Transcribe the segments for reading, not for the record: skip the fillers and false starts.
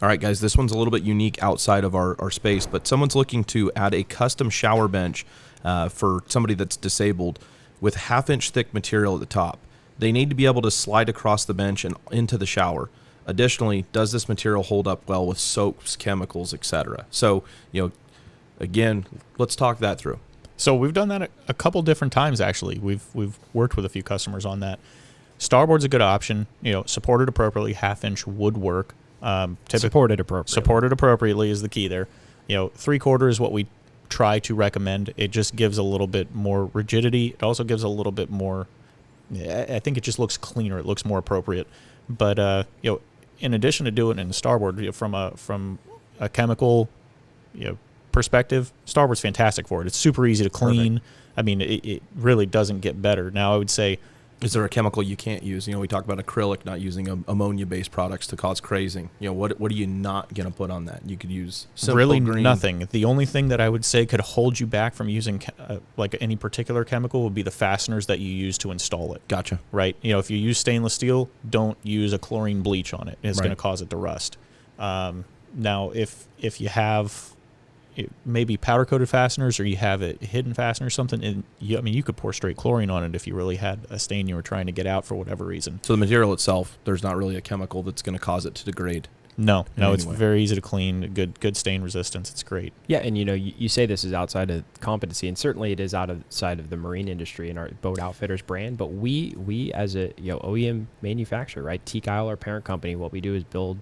right, guys, this one's a little bit unique outside of our space, but someone's looking to add a custom shower bench for somebody that's disabled with half-inch thick material at the top. They need to be able to slide across the bench and into the shower. Additionally, does this material hold up well with soaps, chemicals, etc.? So, again, let's talk that through. So we've done that a couple different times, actually. We've worked with a few customers on that. Starboard's a good option. Supported appropriately, half-inch would work. Supported appropriately. Supported appropriately is the key there. 3/4 is what we try to recommend. It just gives a little bit more rigidity. It also gives a little bit more, I think it just looks cleaner. It looks more appropriate. But, in addition to doing it in the Starboard, from a chemical, perspective, Starboard's fantastic for it. It's super easy to clean. Perfect. I mean, it really doesn't get better. Now, I would say, is there a chemical you can't use? We talk about acrylic, not using ammonia-based products to cause crazing. What are you not going to put on that? You could use simple really green. Nothing. The only thing that I would say could hold you back from using like any particular chemical would be the fasteners that you use to install it. Gotcha. Right. If you use stainless steel, don't use a chlorine bleach on it. It's going to cause it to rust. Now, if you have maybe powder coated fasteners, or you have it hidden fastener or something, and you could pour straight chlorine on it if you really had a stain you were trying to get out for whatever reason. So the material itself, there's not really a chemical that's going to cause it to degrade. No, it's very easy to clean. Good stain resistance. It's great. Yeah, and you say this is outside of competency, and certainly it is outside of the marine industry and our Boat Outfitters brand. But we as a OEM manufacturer, right? Teak Isle, our parent company, what we do is build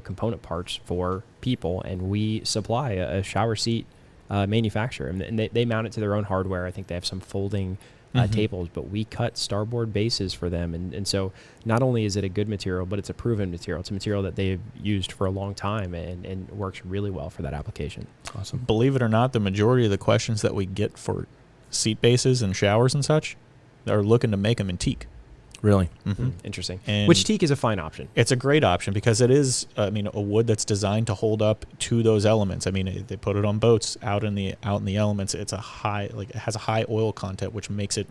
component parts for people, and we supply a shower seat manufacturer, and they mount it to their own hardware. I think they have some folding tables, but we cut Starboard bases for them, and so not only is it a good material, but it's a proven material. It's a material that they've used for a long time and works really well for that application. Awesome. Believe it or not, the majority of the questions that we get for seat bases and showers and such are looking to make them in teak. Really? Mm-hmm. Interesting. And which teak is a fine option. It's a great option because it is, a wood that's designed to hold up to those elements. They put it on boats out in the elements. It's it has a high oil content, which makes it,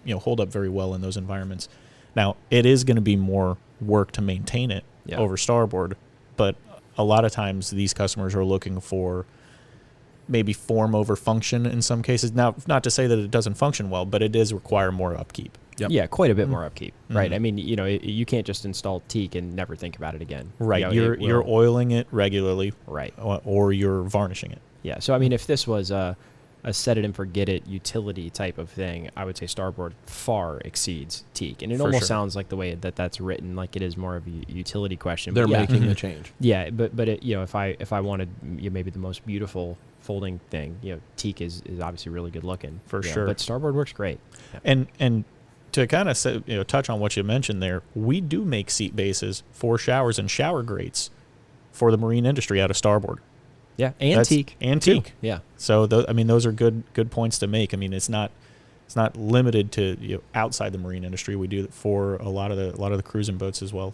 hold up very well in those environments. Now, it is going to be more work to maintain it over Starboard, but a lot of times these customers are looking for maybe form over function in some cases. Now, not to say that it doesn't function well, but it does require more upkeep. Yep. Yeah, quite a bit more upkeep, right? You can't just install teak and never think about it again. Right, you're oiling it regularly, right, or you're varnishing it. Yeah, so if this was a set it and forget it utility type of thing, I would say Starboard far exceeds teak, and it almost sounds like the way that's written, like it is more of a utility question. They're making the change. Yeah, but if I wanted maybe the most beautiful folding thing, teak is obviously really good looking for sure, but Starboard works great. Yeah. And to kind of touch on what you mentioned there, we do make seat bases for showers and shower grates for the marine industry out of Starboard. Yeah, and teak. Yeah. So those are good points to make. It's not limited to outside the marine industry. We do it for a lot of the cruising boats as well.